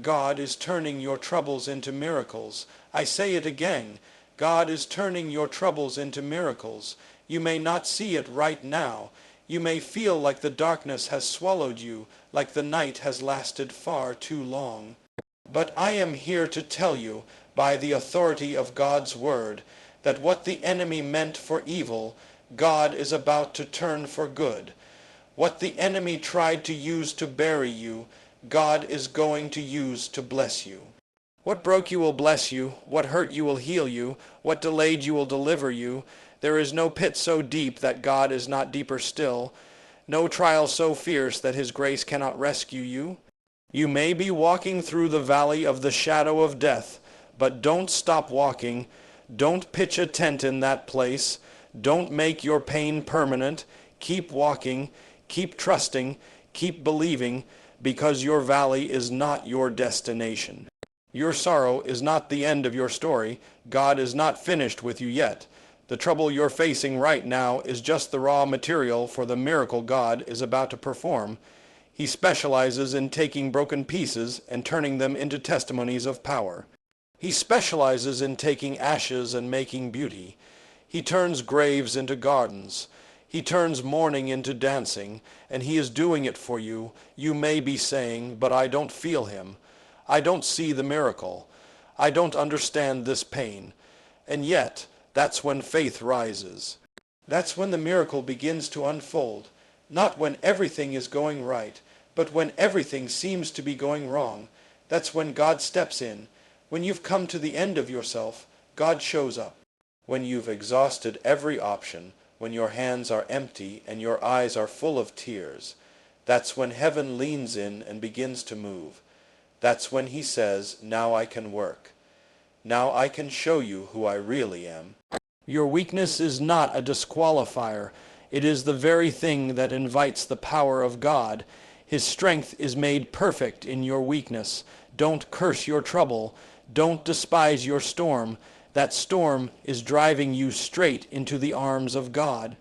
God is turning your troubles into miracles. I say it again. God is turning your troubles into miracles. You may not see it right now. You may feel like the darkness has swallowed you, like the night has lasted far too long. But I am here to tell you, by the authority of God's word, that what the enemy meant for evil, God is about to turn for good. What the enemy tried to use to bury you, God is going to use to bless you. What broke you will bless you, what hurt you will heal you, what delayed you will deliver you. There is no pit so deep that God is not deeper still, no trial so fierce that his grace cannot rescue you. You may be walking through the valley of the shadow of death, but don't stop walking. Don't pitch a tent in that place. Don't make your pain permanent. Keep walking, keep trusting, keep believing, because your valley is not your destination. Your sorrow is not the end of your story. God is not finished with you yet. The trouble you're facing right now is just the raw material for the miracle God is about to perform. He specializes in taking broken pieces and turning them into testimonies of power. He specializes in taking ashes and making beauty. He turns graves into gardens. He turns mourning into dancing, and he is doing it for you. You may be saying, but I don't feel him. I don't see the miracle. I don't understand this pain. And yet, that's when faith rises. That's when the miracle begins to unfold. Not when everything is going right, but when everything seems to be going wrong. That's when God steps in. When you've come to the end of yourself, God shows up. When you've exhausted every option, when your hands are empty and your eyes are full of tears, that's when heaven leans in and begins to move. That's when he says, now I can work. Now I can show you who I really am. Your weakness is not a disqualifier. It is the very thing that invites the power of God. His strength is made perfect in your weakness. Don't curse your trouble. Don't despise your storm. That storm is driving you straight into the arms of God.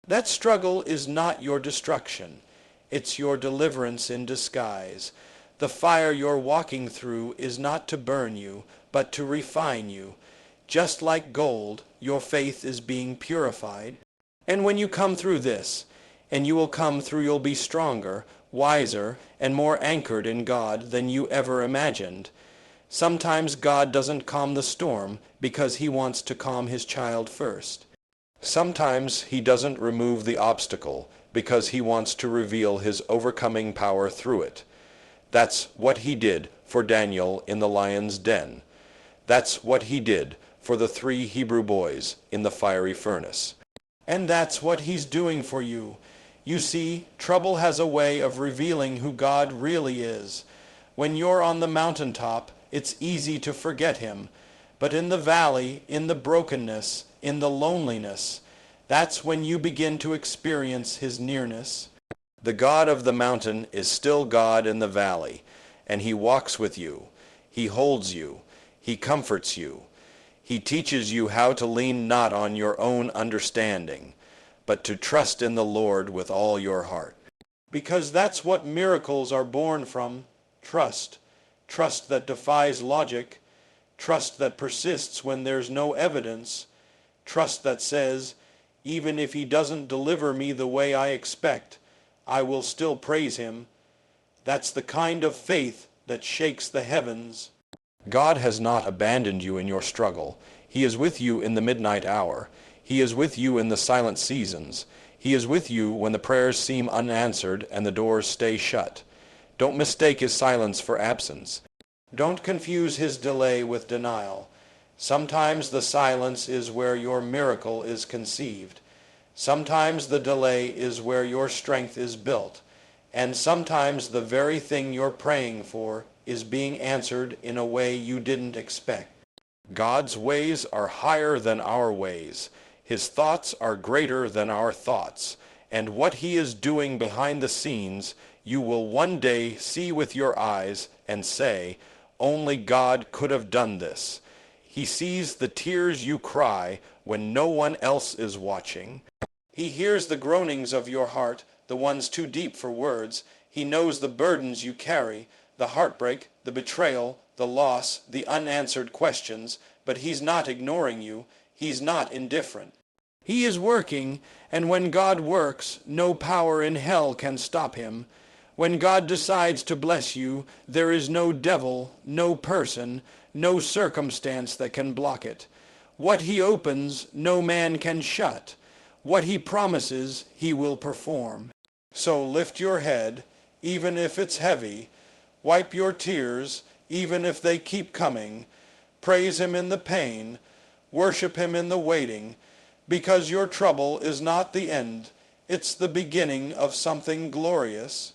That struggle is not your destruction. It's your deliverance in disguise. The fire you're walking through is not to burn you, but to refine you. Just like gold, your faith is being purified. And when you come through this, and you will come through, you'll be stronger, wiser, and more anchored in God than you ever imagined. Sometimes God doesn't calm the storm because he wants to calm his child first. Sometimes he doesn't remove the obstacle because he wants to reveal his overcoming power through it. That's what he did for Daniel in the lion's den. That's what he did for the 3 Hebrew boys in the fiery furnace. And that's what he's doing for you. You see, trouble has a way of revealing who God really is. When you're on the mountaintop, it's easy to forget him. But in the valley, in the brokenness, in the loneliness, that's when you begin to experience his nearness. The God of the mountain is still God in the valley, and he walks with you. He holds you. He comforts you. He teaches you how to lean not on your own understanding, but to trust in the Lord with all your heart. Because that's what miracles are born from, trust. Trust that defies logic. Trust that persists when there's no evidence. Trust that says, even if he doesn't deliver me the way I expect, I will still praise him. That's the kind of faith that shakes the heavens. God has not abandoned you in your struggle. He is with you in the midnight hour. He is with you in the silent seasons. He is with you when the prayers seem unanswered and the doors stay shut. Don't mistake his silence for absence. Don't confuse his delay with denial. Sometimes the silence is where your miracle is conceived. Sometimes the delay is where your strength is built. And sometimes the very thing you're praying for is being answered in a way you didn't expect. God's ways are higher than our ways. His thoughts are greater than our thoughts. And what he is doing behind the scenes, you will one day see with your eyes and say, only God could have done this. He sees the tears you cry when no one else is watching. He hears the groanings of your heart, the ones too deep for words. He knows the burdens you carry, the heartbreak, the betrayal, the loss, the unanswered questions, but he's not ignoring you. He's not indifferent. He is working, and when God works, no power in hell can stop him. When God decides to bless you, there is no devil, no person, no circumstance that can block it. What he opens, no man can shut. What he promises, he will perform. So lift your head, even if it's heavy. Wipe your tears, even if they keep coming. Praise him in the pain. Worship him in the waiting. Because your trouble is not the end. It's the beginning of something glorious.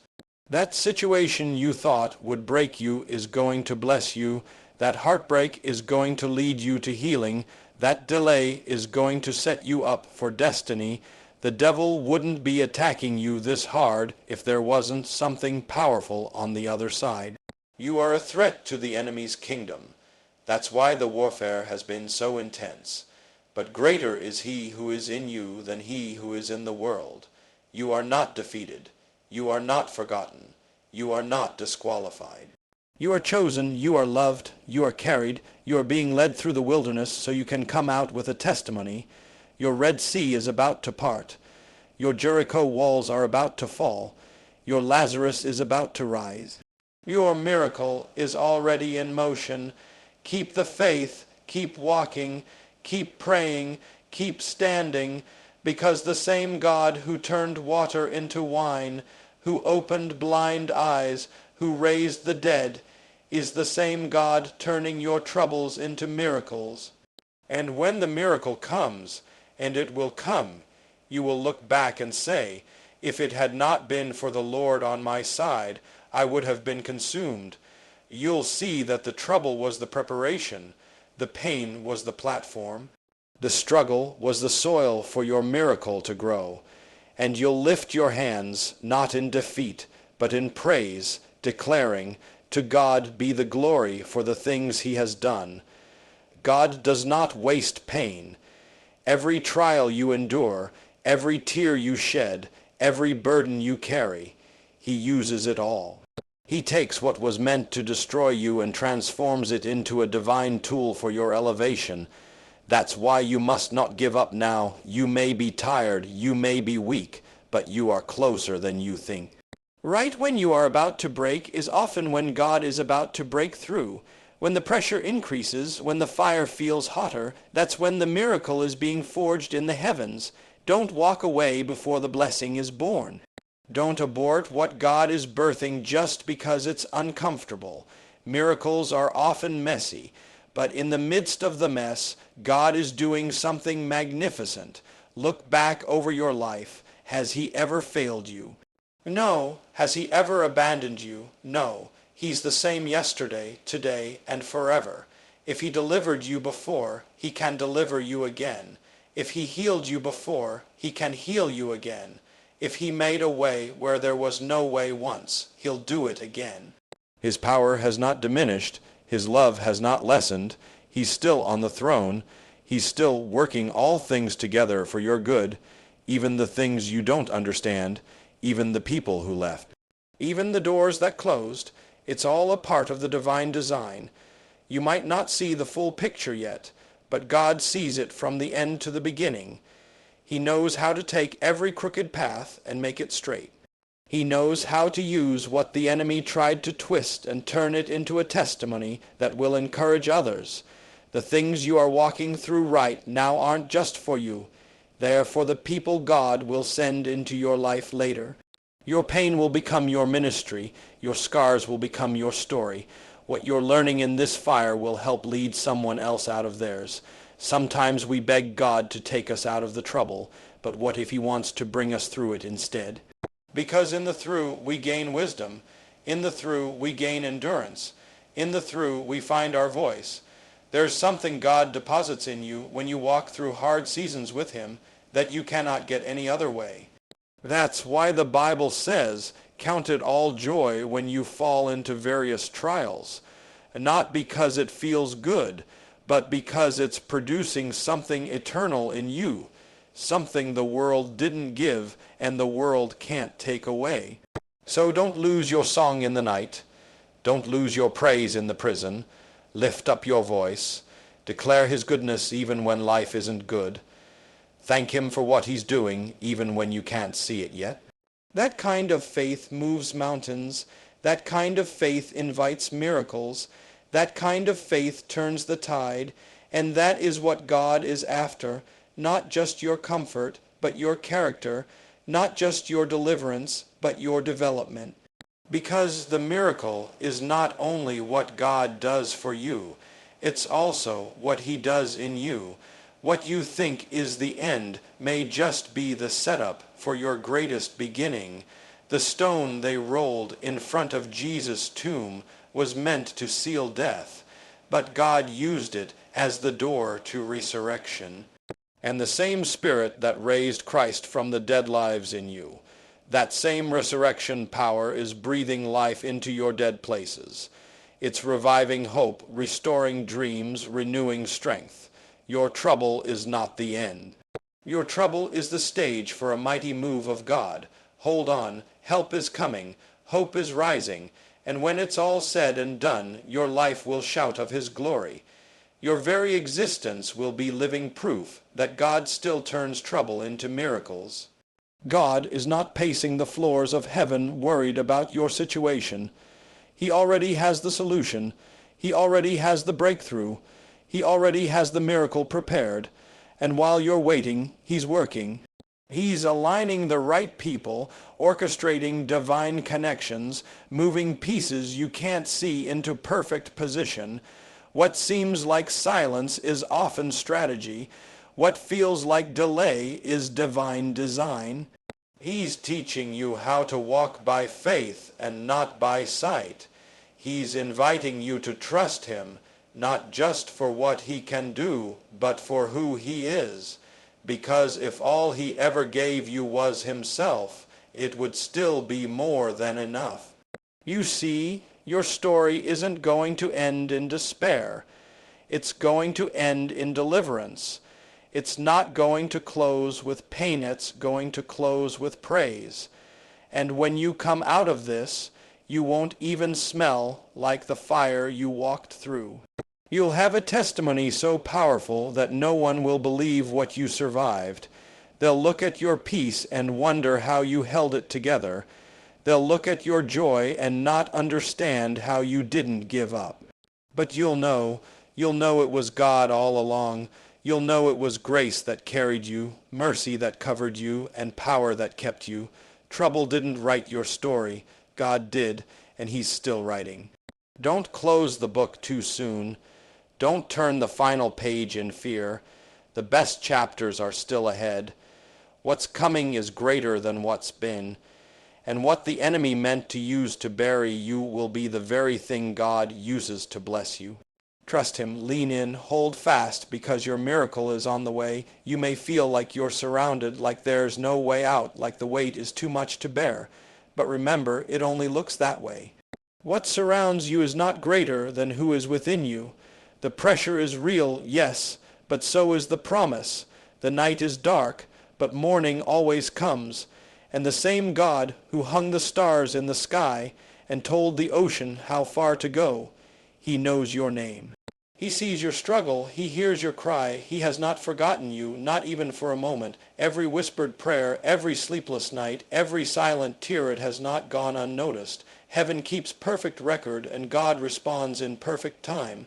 That situation you thought would break you is going to bless you. That heartbreak is going to lead you to healing. That delay is going to set you up for destiny. The devil wouldn't be attacking you this hard if there wasn't something powerful on the other side. You are a threat to the enemy's kingdom. That's why the warfare has been so intense. But greater is he who is in you than he who is in the world. You are not defeated. You are not forgotten. You are not disqualified. You are chosen, you are loved, you are carried, you are being led through the wilderness so you can come out with a testimony. Your Red Sea is about to part. Your Jericho walls are about to fall. Your Lazarus is about to rise. Your miracle is already in motion. Keep the faith, keep walking, keep praying, keep standing, because the same God who turned water into wine, who opened blind eyes, who raised the dead, is the same God turning your troubles into miracles. And when the miracle comes, and it will come, you will look back and say, if it had not been for the Lord on my side, I would have been consumed. You'll see that the trouble was the preparation, the pain was the platform, the struggle was the soil for your miracle to grow. And you'll lift your hands, not in defeat, but in praise, declaring, to God be the glory for the things he has done. God does not waste pain. Every trial you endure, every tear you shed, every burden you carry, he uses it all. He takes what was meant to destroy you and transforms it into a divine tool for your elevation. That's why you must not give up now. You may be tired, you may be weak, but you are closer than you think. Right when you are about to break is often when God is about to break through. When the pressure increases, when the fire feels hotter, that's when the miracle is being forged in the heavens. Don't walk away before the blessing is born. Don't abort what God is birthing just because it's uncomfortable. Miracles are often messy, but in the midst of the mess, God is doing something magnificent. Look back over your life. Has he ever failed you? No. Has he ever abandoned you? No. He's the same yesterday, today, and forever. If he delivered you before, he can deliver you again. If he healed you before, he can heal you again. If he made a way where there was no way once, he'll do it again. His power has not diminished. His love has not lessened. He's still on the throne. He's still working all things together for your good, even the things you don't understand, even the people who left. Even the doors that closed, it's all a part of the divine design. You might not see the full picture yet, but God sees it from the end to the beginning. He knows how to take every crooked path and make it straight. He knows how to use what the enemy tried to twist and turn it into a testimony that will encourage others. The things you are walking through right now aren't just for you. They are for the people God will send into your life later. Your pain will become your ministry. Your scars will become your story. What you're learning in this fire will help lead someone else out of theirs. Sometimes we beg God to take us out of the trouble, but what if he wants to bring us through it instead? Because in the through we gain wisdom. In the through we gain endurance. In the through we find our voice. There's something God deposits in you when you walk through hard seasons with him that you cannot get any other way. That's why the Bible says, count it all joy when you fall into various trials. Not because it feels good, but because it's producing something eternal in you, something the world didn't give and the world can't take away. So don't lose your song in the night. Don't lose your praise in the prison. Lift up your voice. Declare his goodness even when life isn't good. Thank him for what he's doing even when you can't see it yet. That kind of faith moves mountains. That kind of faith invites miracles. That kind of faith turns the tide. And that is what God is after. Not just your comfort, but your character. Not just your deliverance, but your development. Because the miracle is not only what God does for you, it's also what he does in you. What you think is the end may just be the setup for your greatest beginning. The stone they rolled in front of Jesus' tomb was meant to seal death, but God used it as the door to resurrection. And the same Spirit that raised Christ from the dead lives in you, that same resurrection power is breathing life into your dead places. It's reviving hope, restoring dreams, renewing strength. Your trouble is not the end. Your trouble is the stage for a mighty move of God. Hold on, help is coming, hope is rising, and when it's all said and done, your life will shout of his glory. Your very existence will be living proof that God still turns trouble into miracles. God is not pacing the floors of heaven worried about your situation. He already has the solution. He already has the breakthrough. He already has the miracle prepared. And while you're waiting, he's working. He's aligning the right people, orchestrating divine connections, moving pieces you can't see into perfect position. What seems like silence is often strategy. What feels like delay is divine design. He's teaching you how to walk by faith and not by sight. He's inviting you to trust him, not just for what he can do, but for who he is. Because if all he ever gave you was himself, it would still be more than enough. You see, your story isn't going to end in despair. It's going to end in deliverance. It's not going to close with pain, it's going to close with praise. And when you come out of this, you won't even smell like the fire you walked through. You'll have a testimony so powerful that no one will believe what you survived. They'll look at your peace and wonder how you held it together. They'll look at your joy and not understand how you didn't give up. But you'll know it was God all along. You'll know it was grace that carried you, mercy that covered you, and power that kept you. Trouble didn't write your story. God did, and he's still writing. Don't close the book too soon. Don't turn the final page in fear. The best chapters are still ahead. What's coming is greater than what's been. And what the enemy meant to use to bury you will be the very thing God uses to bless you. Trust him, lean in, hold fast, because your miracle is on the way. You may feel like you're surrounded, like there's no way out, like the weight is too much to bear. But remember, it only looks that way. What surrounds you is not greater than who is within you. The pressure is real, yes, but so is the promise. The night is dark, but morning always comes. And the same God who hung the stars in the sky and told the ocean how far to go, he knows your name. He sees your struggle. He hears your cry. He has not forgotten you, not even for a moment. Every whispered prayer, every sleepless night, every silent tear, it has not gone unnoticed. Heaven keeps perfect record, and God responds in perfect time.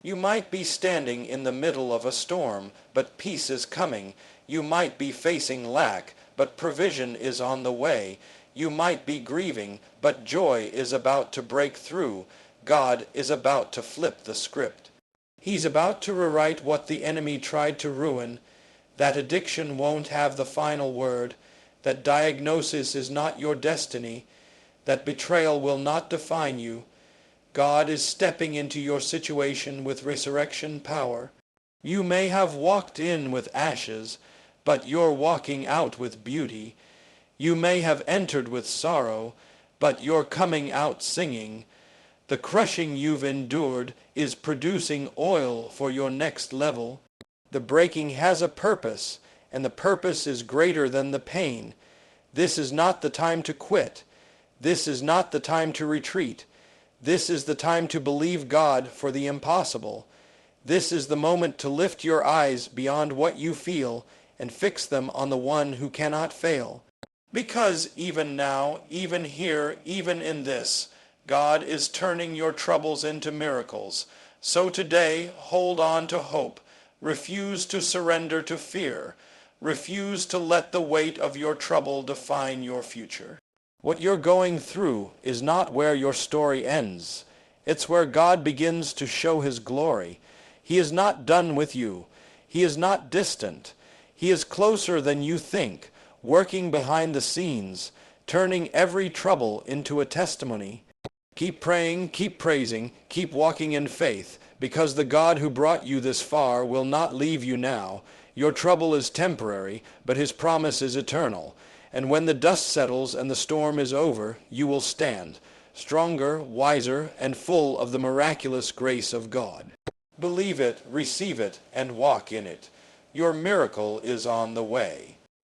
You might be standing in the middle of a storm, but peace is coming. You might be facing lack, but provision is on the way. You might be grieving, but joy is about to break through. God is about to flip the script. He's about to rewrite what the enemy tried to ruin. That addiction won't have the final word. That diagnosis is not your destiny. That betrayal will not define you. God is stepping into your situation with resurrection power. You may have walked in with ashes, but you're walking out with beauty. You may have entered with sorrow, but you're coming out singing. The crushing you've endured is producing oil for your next level. The breaking has a purpose, and the purpose is greater than the pain. This is not the time to quit. This is not the time to retreat. This is the time to believe God for the impossible. This is the moment to lift your eyes beyond what you feel and fix them on the one who cannot fail. Because even now, even here, even in this, God is turning your troubles into miracles. So today, hold on to hope. Refuse to surrender to fear. Refuse to let the weight of your trouble define your future. What you're going through is not where your story ends. It's where God begins to show his glory. He is not done with you. He is not distant. He is closer than you think, working behind the scenes, turning every trouble into a testimony. Keep praying, keep praising, keep walking in faith, because the God who brought you this far will not leave you now. Your trouble is temporary, but his promise is eternal. And when the dust settles and the storm is over, you will stand, stronger, wiser, and full of the miraculous grace of God. Believe it, receive it, and walk in it. Your miracle is on the way.